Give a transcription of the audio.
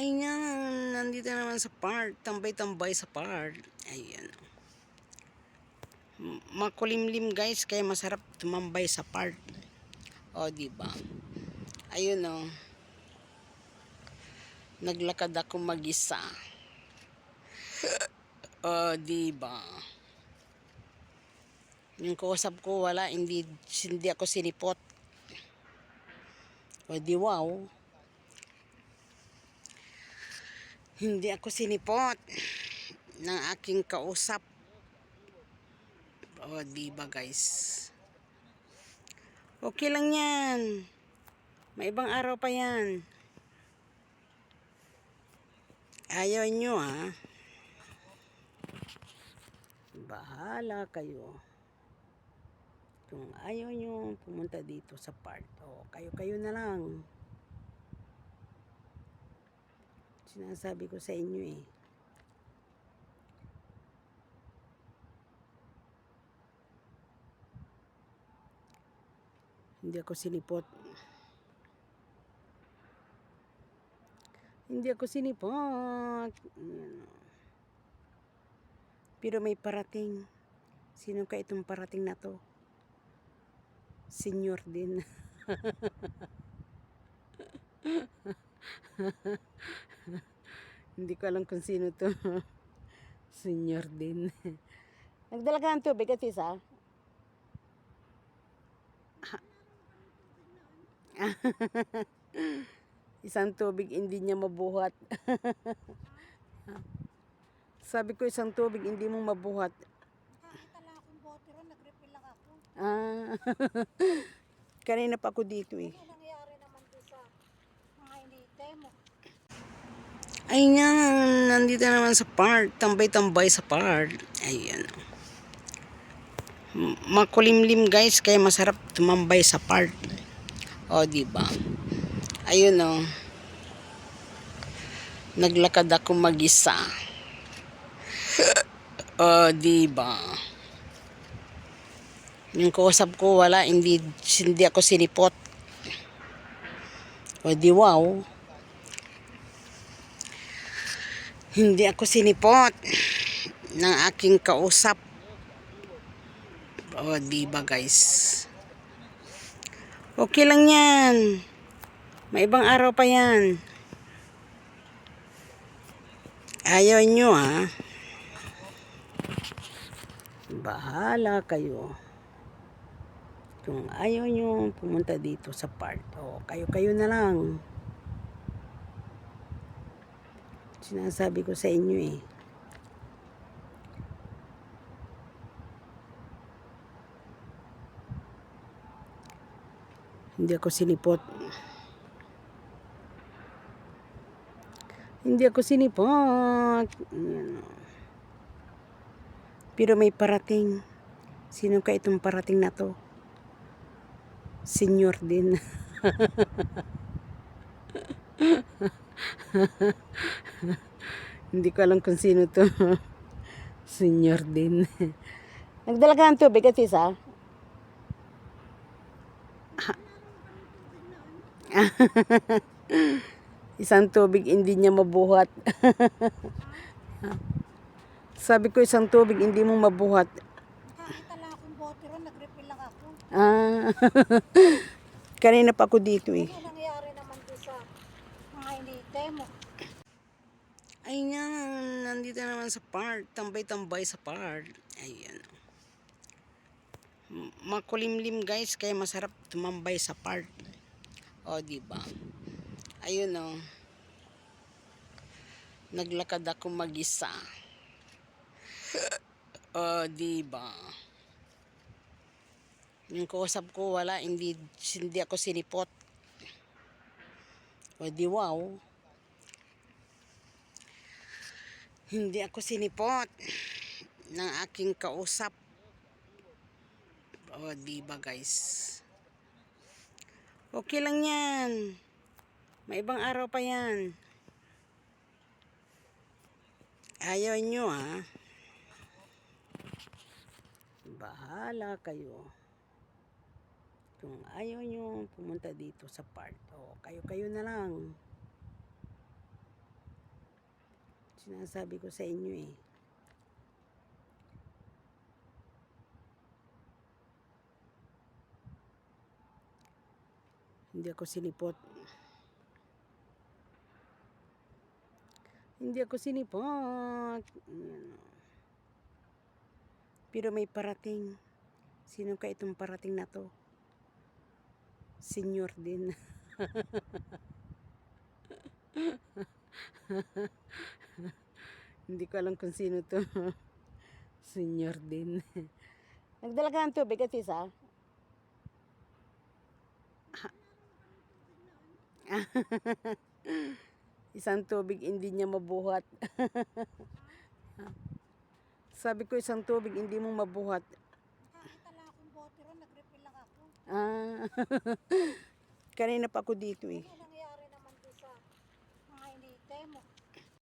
Ayan, nandito naman sa park. Tambay-tambay sa park. Ayan. Makulimlim guys, kaya masarap tumambay sa park. O, diba? Ayun o. Naglakad ako mag-isa. O, diba? Yung kausap ko wala, hindi ako sinipot. O, di wow. Hindi ako sinipot ng aking kausap. O, diba guys? Okay lang yan. May ibang araw pa yan. Ayaw nyo ha. Bahala kayo. Kung ayaw nyo pumunta dito sa park, o kayo na lang. Sinasabi ko sa inyo eh. Hindi ako sinipot. Hindi ako sinipot. Pero may parating. Sino ka itong parating na to? Senior din. Hindi ko alam kung sino to. Senior din. Nagdala ka ng tubig at isa? Isang tubig hindi niya mabuhat. Sabi ko isang tubig hindi mo mabuhat. Nakakita lang akong bote ron, nag-refill lang ako. Kanina pa ako dito eh. Ano nangyari naman doon sa mga inite mo? Ayan, nandito naman sa park. Tambay-tambay sa park. Ayan. Makulimlim guys, kaya masarap tumambay sa park. O, diba? Ayun o. Naglakad ako mag-isa. O, diba? Yung kausap ko wala, hindi ako sinipot. O, di wow. Hindi ako sinipot ng aking kausap. O, diba guys? Okay lang yan. May ibang araw pa yan. Ayaw nyo ha. Bahala kayo. Kung ayaw nyo pumunta dito sa park, o kayo na lang. Sinasabi ko sa inyo eh. Hindi ako sinipot. Hindi ako sinipot. Pero may parating. Sino ka itong parating na to? Senior din. Hindi ko alam kung sino to. Senior din. Nagdala ka ng tubig at isa? Isang tubig hindi niya mabuhat. Sabi ko isang tubig hindi mo mabuhat. Nakakita lang akong bote ron, nag-refill lang ako. Kanina pa ako dito eh. Ano nangyari naman doon sa mga inite mo? Ayan, nandito naman sa park. Tambay-tambay sa park. Ayan. Makulimlim guys, kaya masarap tumambay sa park. O, diba? Ayun o. Naglakad ako mag-isa. O, diba? Yung kausap ko wala, hindi ako sinipot. O, di wow. Hindi ako sinipot ng aking kausap. O, diba guys? Okay lang yan. May ibang araw pa yan. Ayaw nyo ha. Bahala kayo. Kung ayaw nyo pumunta dito sa park, o kayo na lang. Sinasabi ko sa inyo eh. Hindi ako sinipot. Hindi ako sinipot. Ayan, oh. Pero may parating. Sino ka itong parating na to? Senior din. Hindi ko alam kung sino to. Senior din. Nagdala ka ng tubig at isa? Isang tubig hindi niya mabuhat. Sabi ko isang tubig hindi mo mabuhat. Nakakita lang akong bote ron, nag-refill lang ako. Ah. Kanina pa ako dito eh.